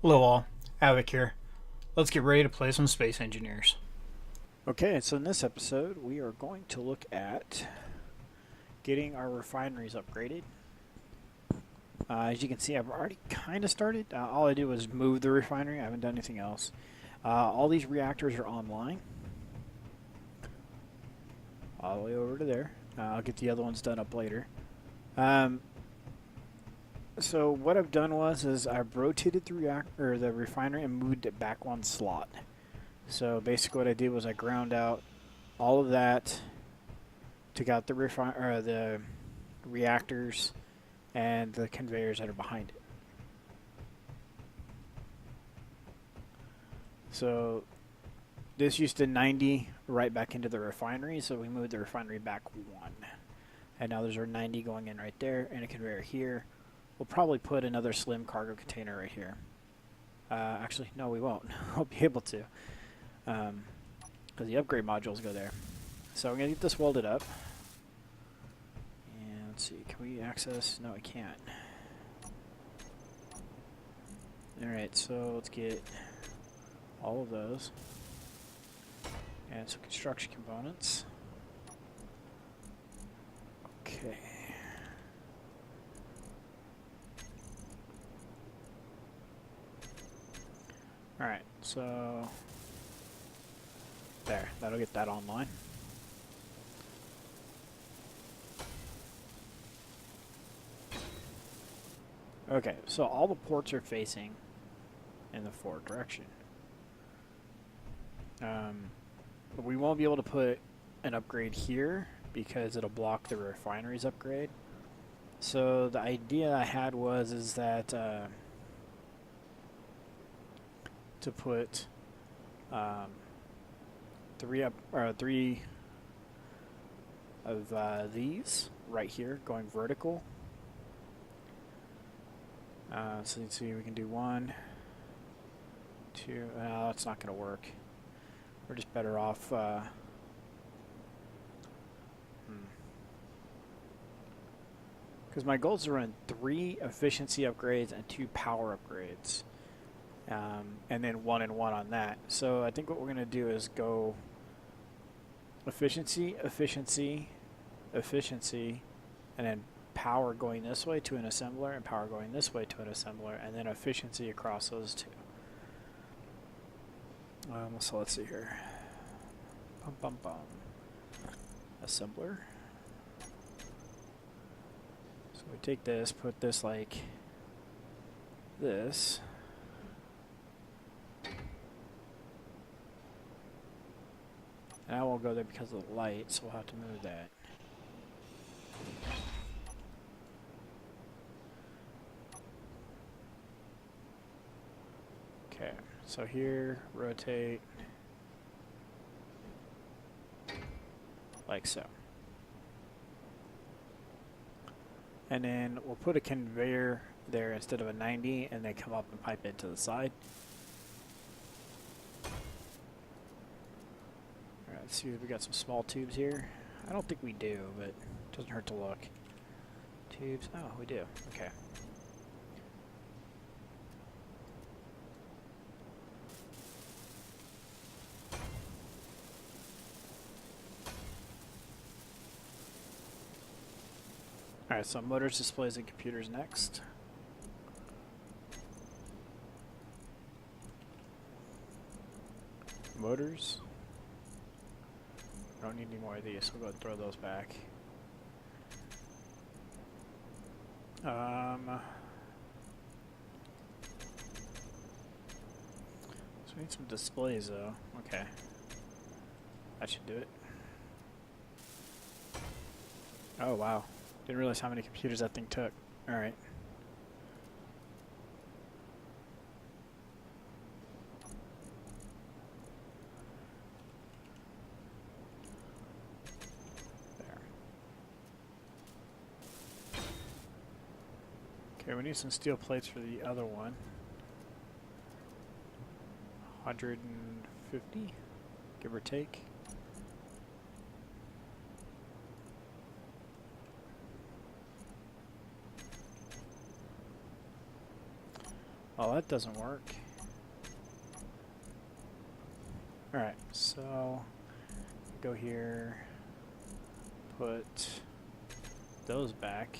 Hello all, Havoc here. Let's get ready to play some Space Engineers. Okay, so in this episode, we are going to look at getting our refineries upgraded. As you can see, I've already kind of started. All I did was move the refinery. I haven't done anything else. All these reactors are online. All the way over to there. I'll get the other ones done up later. So what I've done is I've rotated the refinery and moved it back one slot. So basically what I did was I ground out all of that, took out the reactors and the conveyors that are behind it. So this used to 90 right back into the refinery, so we moved the refinery back one. And now there's our 90 going in right there and a conveyor here. We'll probably put another slim cargo container right here. Actually, no, we won't. We'll be able to. Because the upgrade modules go there. So I'm going to get this welded up. And let's see, can we access? No, I can't. Alright, so let's get all of those. And some construction components. Okay. Alright, so there, that'll get that online. Okay, so all the ports are facing in the forward direction. But we won't be able to put an upgrade here because it'll block the refinery's upgrade. So the idea I had is that to put three of these right here going vertical. So you can see we can do 1, 2. That's not going to work. We're just better off. Because my goal is to run 3 efficiency upgrades and 2 power upgrades. And then 1 and 1 on that. So I think what we're going to do is go efficiency, efficiency, efficiency, and then power going this way to an assembler and power going this way to an assembler, and then efficiency across those two. So let's see here. Bum, bum, bum. Assembler. So we take this, put this like this. And I won't go there because of the light, so we'll have to move that. Okay, so here, rotate, like so. And then we'll put a conveyor there instead of a 90, and then come up and pipe it to the side. Alright, let's see if we got some small tubes here. I don't think we do, but it doesn't hurt to look. Tubes, oh, we do, okay. Alright, so motors, displays, and computers next. Motors. I don't need any more of these, so we'll go ahead and throw those back. So we need some displays though. Okay. That should do it. Oh wow. Didn't realize how many computers that thing took. Alright. There. Okay, we need some steel plates for the other one. 150, give or take. Well, that doesn't work. Alright, so go here, put those back,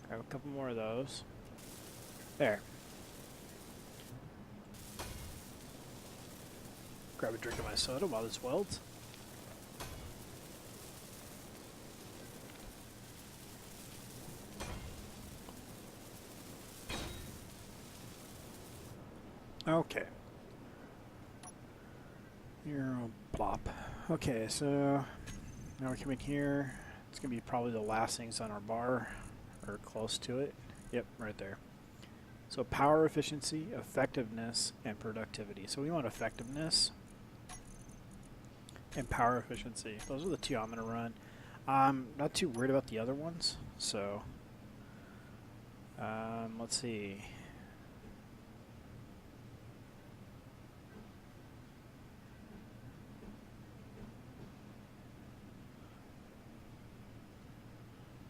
grab a couple more of those. There. Grab a drink of my soda while this welds. Okay. Here, plop. Okay, so now we come in here. It's going to be probably the last things on our bar, or close to it. Yep, right there. So power efficiency, effectiveness, and productivity. So we want effectiveness and power efficiency. Those are the two I'm going to run. I'm not too worried about the other ones. So let's see.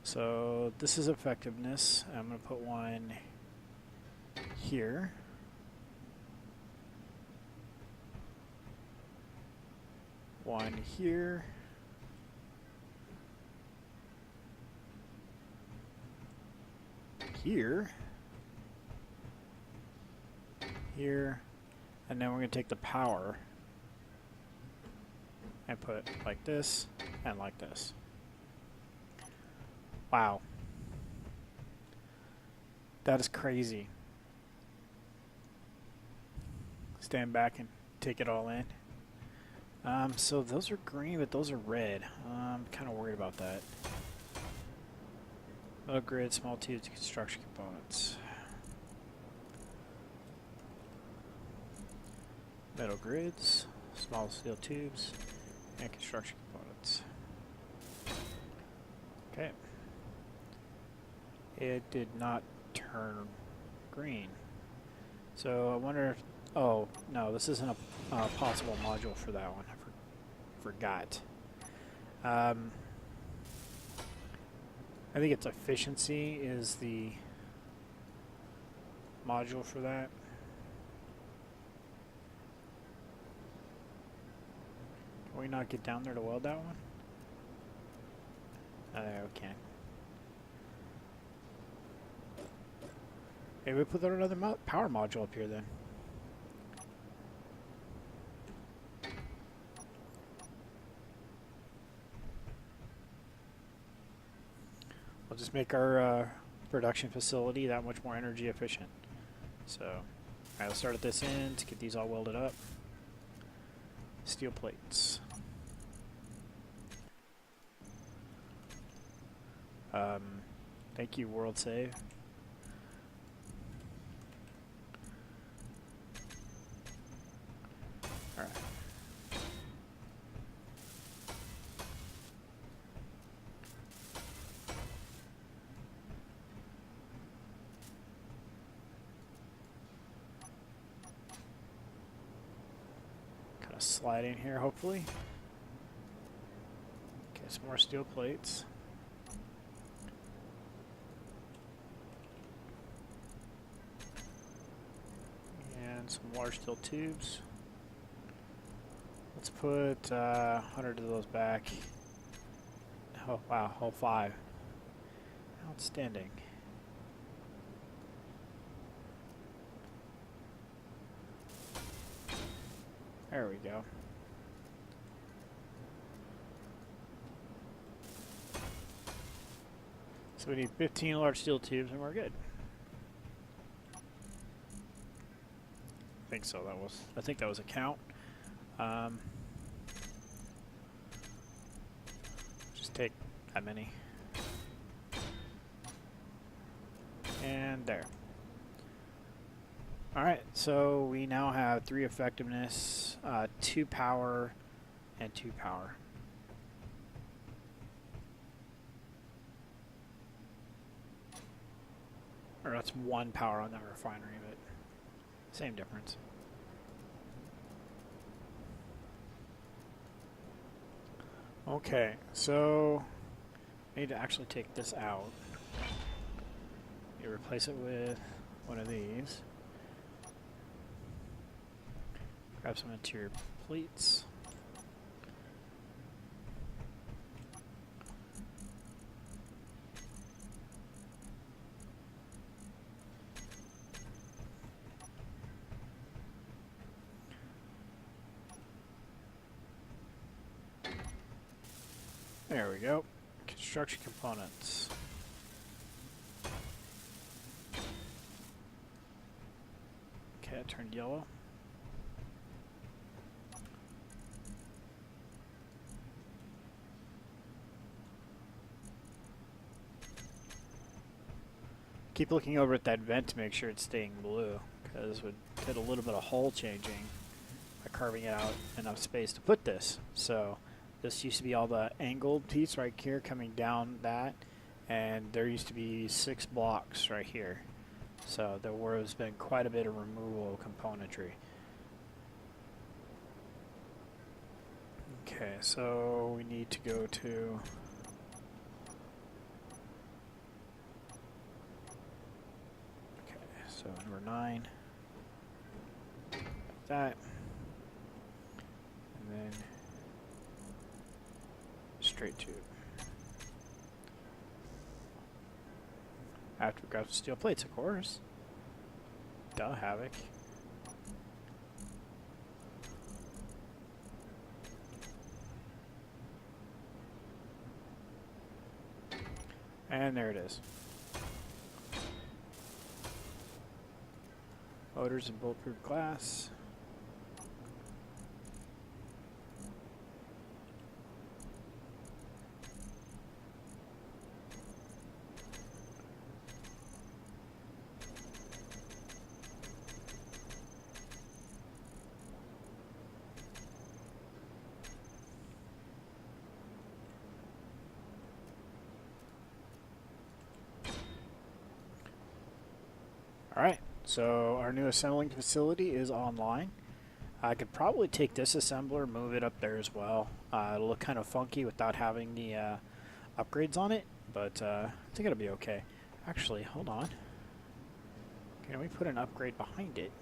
So this is effectiveness. I'm going to put one here. One here. Here. Here. And then we're going to take the power and put like this and like this. Wow. That is crazy. Stand back and take it all in. So those are green, but those are red. I'm kind of worried about that. Metal grid, small tubes, construction components. Metal grids, small steel tubes, and construction components. Okay. It did not turn green. So I wonder if... Oh, no, this isn't a possible module for that one. I forgot. I think it's efficiency is the module for that. Can we not get down there to weld that one? Okay. Maybe we put another power module up here then. We'll just make our production facility that much more energy efficient. So, alright, let's start at this end to get these all welded up. Steel plates. Thank you, World Save. Alright. Kind of slide in here, hopefully. Okay, some more steel plates. Some large steel tubes. Let's put 100 of those back. Oh wow, whole 5. Outstanding. There we go. So we need 15 large steel tubes and we're good. I think so. I think that was a count. Just take that many. And there. Alright, so we now have 3 effectiveness, 2 power, and 2 power. Or that's 1 power on that refinery, but same difference. Okay, so I need to actually take this out. You replace it with one of these. Grab some interior plates. There we go. Construction components. Okay, it turned yellow. Keep looking over at that vent to make sure it's staying blue, because we did a little bit of hull changing by carving it out enough space to put this. So this used to be all the angled piece right here coming down that, and there used to be 6 blocks right here. So there has been quite a bit of removal of componentry. Okay, so we need to go to so number 9, like that, and then straight tube. After we got the steel plates, of course. Duh, Havoc. And there it is. Motors and bulletproof glass. Alright, so our new assembling facility is online. I could probably take this assembler, move it up there as well. It'll look kind of funky without having the upgrades on it, but I think it'll be okay. Actually, hold on. Can we put an upgrade behind it?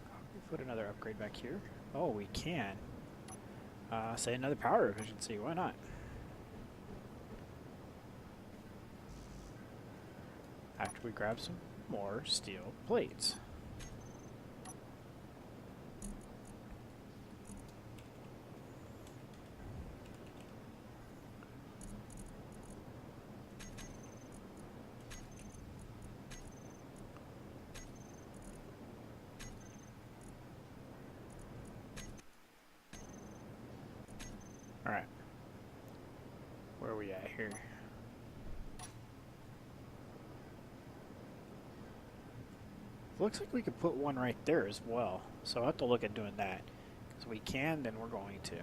Can we put another upgrade back here? Oh, we can. Say another power efficiency, why not? After we grab some more steel plates. All right. Where are we at here? Looks like we could put one right there as well. So I'll have to look at doing that. Because we can, then we're going to.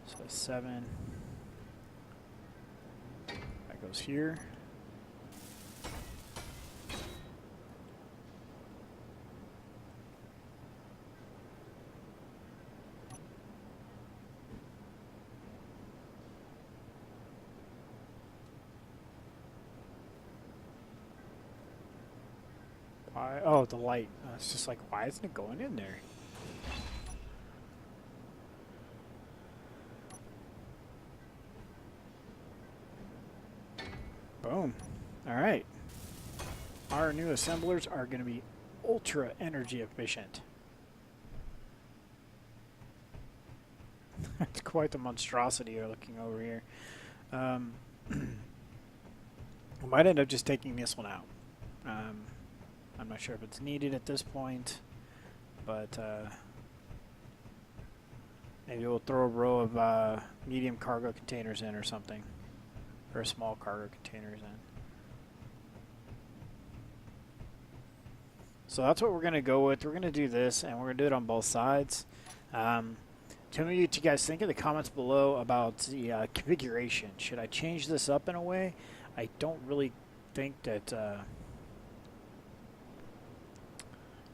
So 7. That goes here. Why? Oh, the light. It's just like, why isn't it going in there? Boom. All right. Our new assemblers are going to be ultra energy efficient. It's quite the monstrosity you're looking over here. I might end up just taking this one out. I'm not sure if it's needed at this point, but maybe we'll throw a row of medium cargo containers in or something, or small cargo containers in. So that's what we're going to go with. We're going to do this, and we're going to do it on both sides. Tell me what you guys think in the comments below about the configuration. Should I change this up in a way? I don't really think that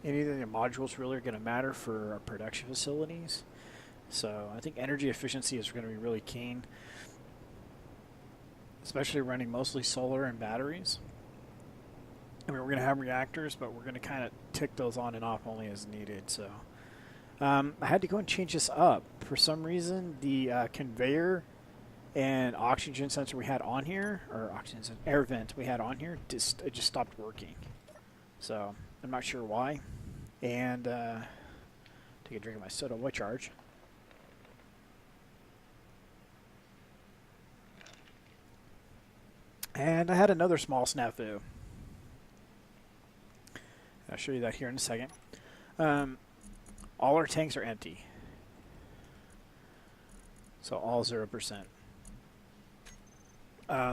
any of the modules really are going to matter for our production facilities. So I think energy efficiency is going to be really keen. especially running mostly solar and batteries. I mean, we're going to have reactors, but we're going to kind of tick those on and off only as needed. So I had to go and change this up. For some reason, the conveyor and oxygen sensor we had on here, or oxygen sensor, air vent we had on here, it just stopped working. So I'm not sure why. And take a drink of my soda. What charge? And I had another small snafu. I'll show you that here in a second. All our tanks are empty. So all 0%.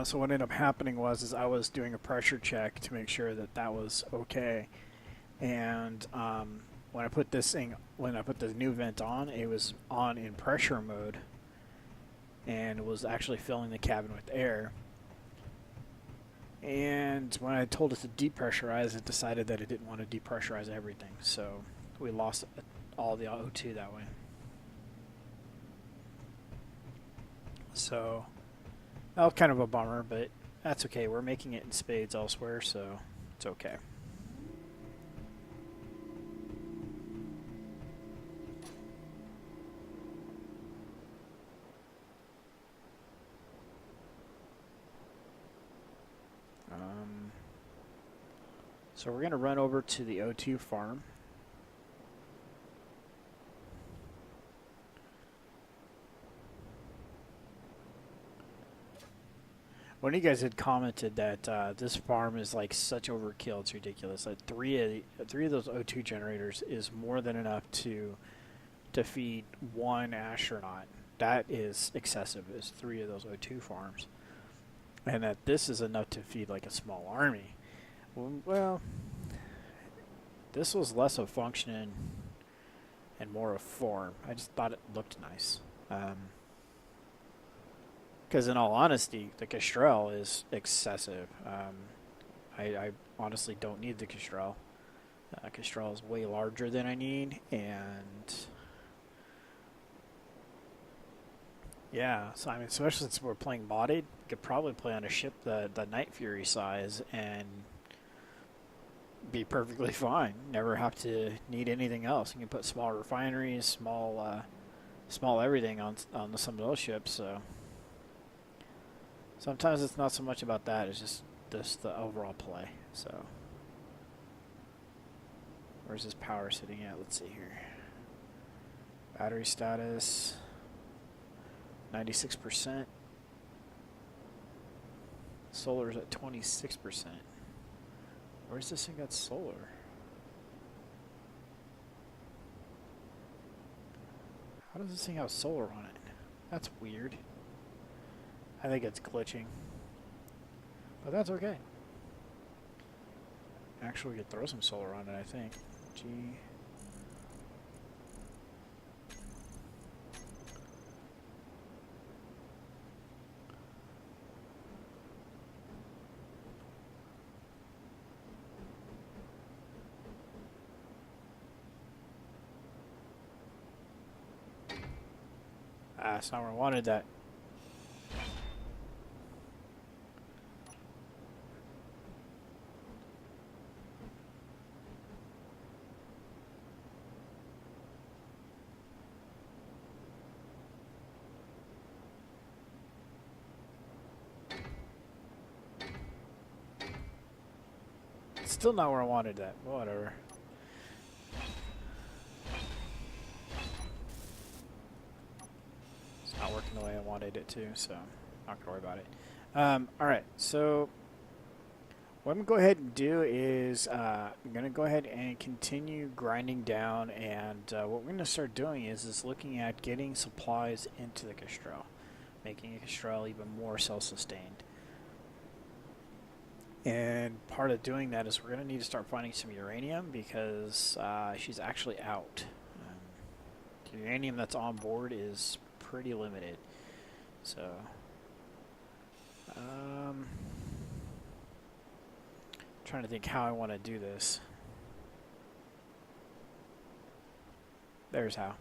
So what ended up happening was I was doing a pressure check to make sure that that was okay. And when I put this new vent on, it was on in pressure mode. And it was actually filling the cabin with air. And when I told it to depressurize, it decided that it didn't want to depressurize everything. So we lost all the O2 that way. So that was kind of a bummer, but that's okay. We're making it in spades elsewhere, so it's okay. So we're going to run over to the O2 farm. One of you guys had commented that this farm is like such overkill, it's ridiculous. Like three of those O2 generators is more than enough to feed one astronaut. That is excessive. It's 3 of those O2 farms, and that this is enough to feed like a small army. Well, this was less of function and more of form. I just thought it looked nice. Because in all honesty, the Kestrel is excessive. I honestly don't need the Kestrel. Kestrel is way larger than I need, and yeah, so I mean, especially since we're playing modded, you could probably play on a ship the Night Fury size and be perfectly fine. Never have to need anything else. You can put small refineries, small everything on some of those ships. So sometimes it's not so much about that. It's just the overall play. So where's this power sitting at? Let's see here. Battery status 96%. Solar's at 26%. Where's this thing got solar? How does this thing have solar on it? That's weird. I think it's glitching. But that's okay. Actually, we could throw some solar on it, I think. G. That's not where I wanted that. Still not where I wanted that. Whatever. It's not working the way I wanted it to, so not gonna worry about it. Alright, so what I'm gonna go ahead and do is I'm gonna go ahead and continue grinding down, and what we're gonna start doing is looking at getting supplies into the Kestrel, making a Kestrel even more self-sustained. And part of doing that is we're going to need to start finding some uranium, because she's actually out. The uranium that's on board is pretty limited. So, trying to think how I want to do this. There's how.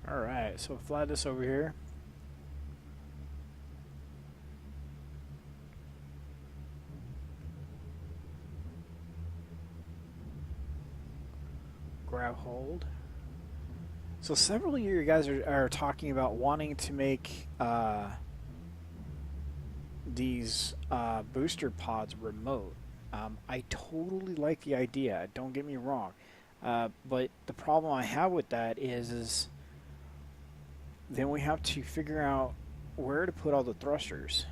Alright, so fly this over here. Grab hold. So several of you guys are talking about wanting to make these booster pods remote. I totally like the idea, don't get me wrong. But the problem I have with that is then we have to figure out where to put all the thrusters.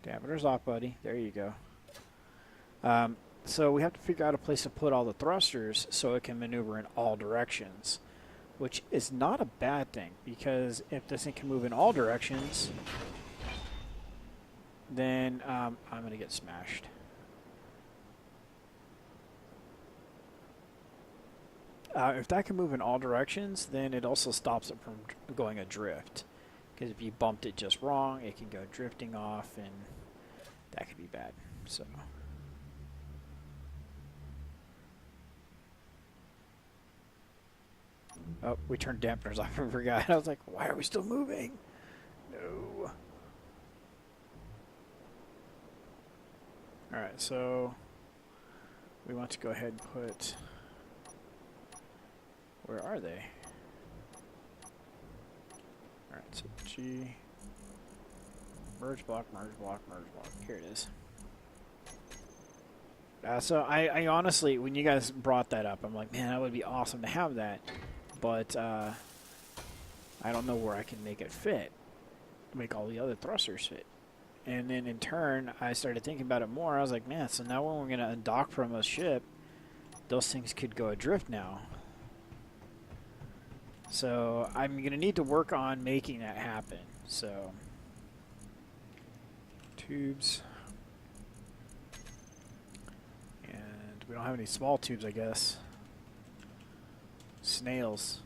Diameter's off, buddy. There you go. So we have to figure out a place to put all the thrusters so it can maneuver in all directions, which is not a bad thing, because if this thing can move in all directions, then I'm going to get smashed. If that can move in all directions, then it also stops it from going adrift. Because if you bumped it just wrong, it can go drifting off, and that could be bad. So. Oh, we turned dampeners off and forgot. I was like, why are we still moving? No. Alright, so we want to go ahead and put... Where are they? Alright, so G... Merge block, merge block, merge block. Here it is. So I honestly, when you guys brought that up, I'm like, man, that would be awesome to have that. But I don't know where I can make it fit. Make all the other thrusters fit. And then in turn, I started thinking about it more. I was like, man, so now when we're going to undock from a ship, those things could go adrift now. So I'm going to need to work on making that happen. So, tubes. And we don't have any small tubes, I guess. Snails.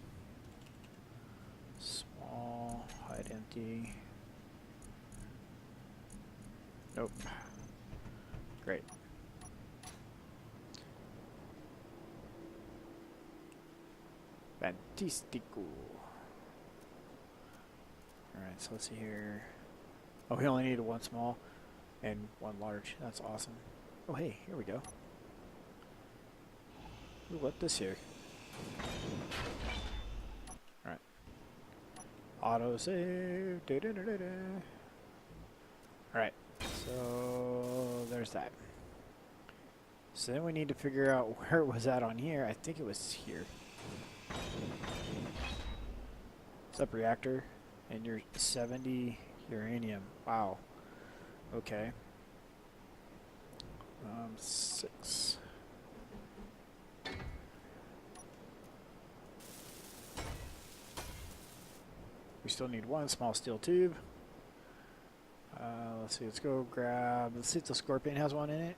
Small, hide empty. Nope. Great. Fantastico. Alright, so let's see here. Oh, we only needed one small and one large. That's awesome. Oh, hey, here we go. Ooh, what this here? Alright. Autosave. Alright, so there's that. So then we need to figure out where it was at on here. I think it was here. What's up, reactor? And you're 70 uranium. Wow. Okay. 6. We still need one small steel tube. Let's see, let's go grab, let's see if the Scorpion has one in it.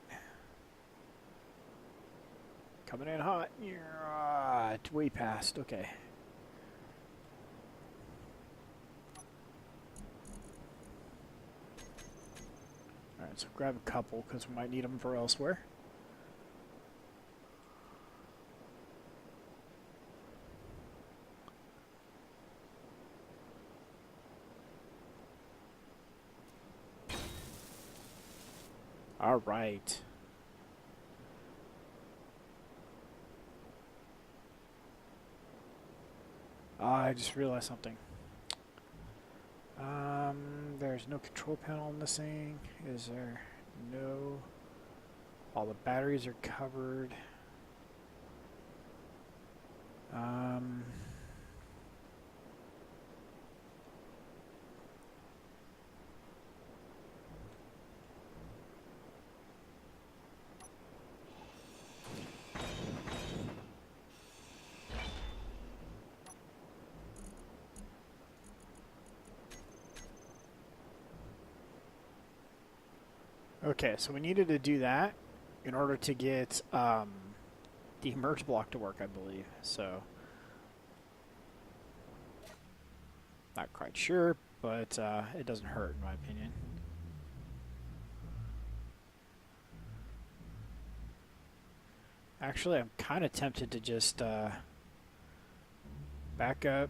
Coming in hot. Yeah, way past, okay. Alright, so grab a couple because we might need them for elsewhere. All right. I just realized something. There's no control panel on this thing. Is there? No. All the batteries are covered. Okay, so we needed to do that in order to get the merge block to work, I believe. So Not quite sure, but it doesn't hurt in my opinion. Actually, I'm kind of tempted to just back up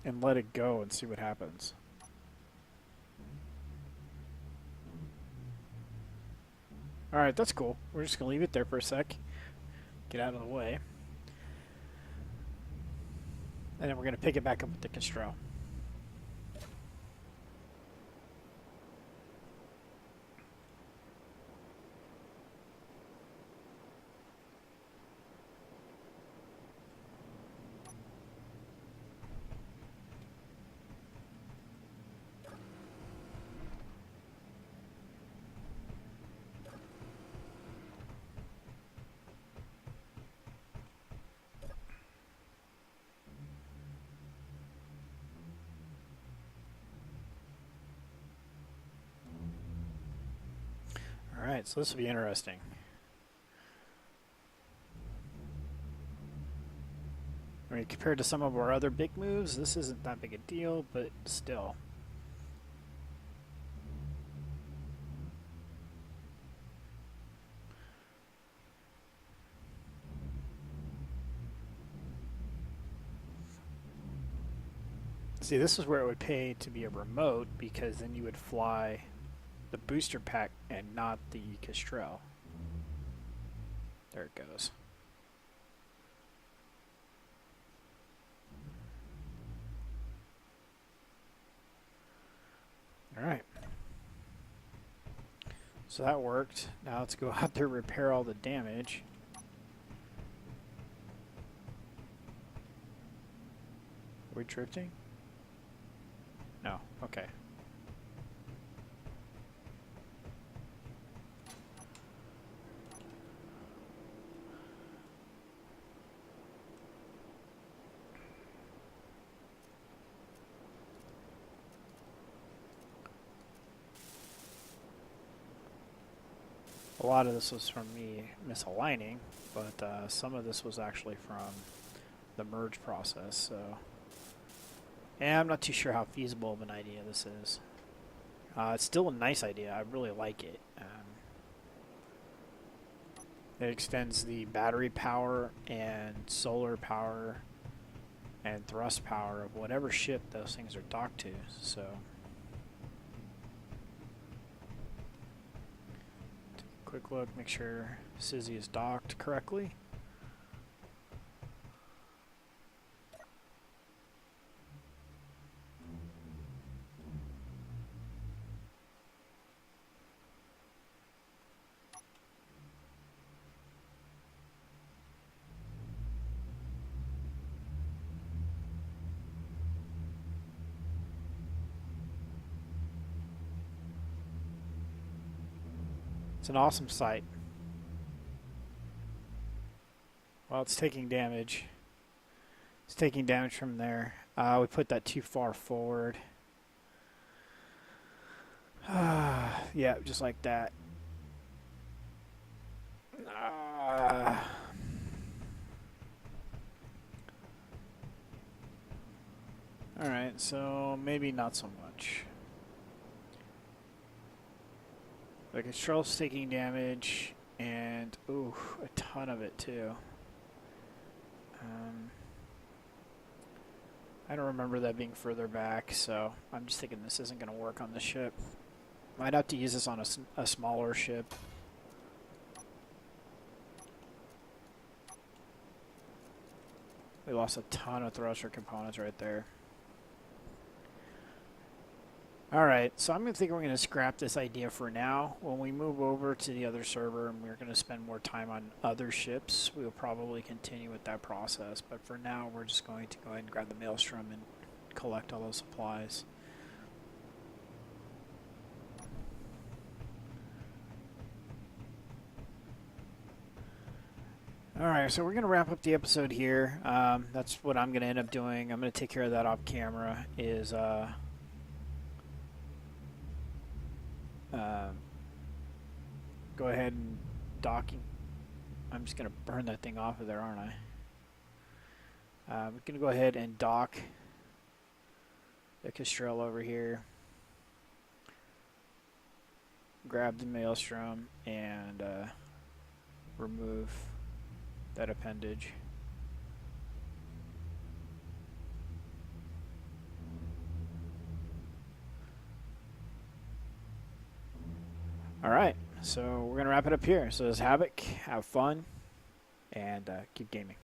and let it go and see what happens. Alright, that's cool. We're just going to leave it there for a sec. Get out of the way. And then we're going to pick it back up with the Kestrel. Alright, so this will be interesting. I mean, compared to some of our other big moves, this isn't that big a deal, but still. See, this is where it would pay to be a remote, because then you would fly the booster pack and not the Kestrel. There it goes. Alright. So that worked. Now let's go out there and repair all the damage. Are we drifting? No. Okay. A lot of this was from me misaligning, but some of this was actually from the merge process, so... And I'm not too sure how feasible of an idea this is. It's still a nice idea. I really like it. It extends the battery power and solar power and thrust power of whatever ship those things are docked to, so... Quick look, make sure Sizzy is docked correctly. It's an awesome sight. Well, it's taking damage. It's taking damage from there. We put that too far forward. Yeah, just like that. Alright, so maybe not so much. The Kestrel's taking damage, and ooh, a ton of it too. I don't remember that being further back, so I'm just thinking this isn't going to work on the ship. Might have to use this on a smaller ship. We lost a ton of thruster components right there. Alright, so I'm think we're going to scrap this idea for now. When we move over to the other server and we're going to spend more time on other ships, we'll probably continue with that process. But for now, we're just going to go ahead and grab the Maelstrom and collect all those supplies. Alright, so we're going to wrap up the episode here. That's what I'm going to end up doing. I'm going to take care of that off camera, is... go ahead and docking. I'm just going to burn that thing off of there, aren't We're going to go ahead and dock the Kestrel over here. Grab the maelstrom and remove that appendage. Alright, so we're going to wrap it up here. So this is Havoc. Have fun and keep gaming.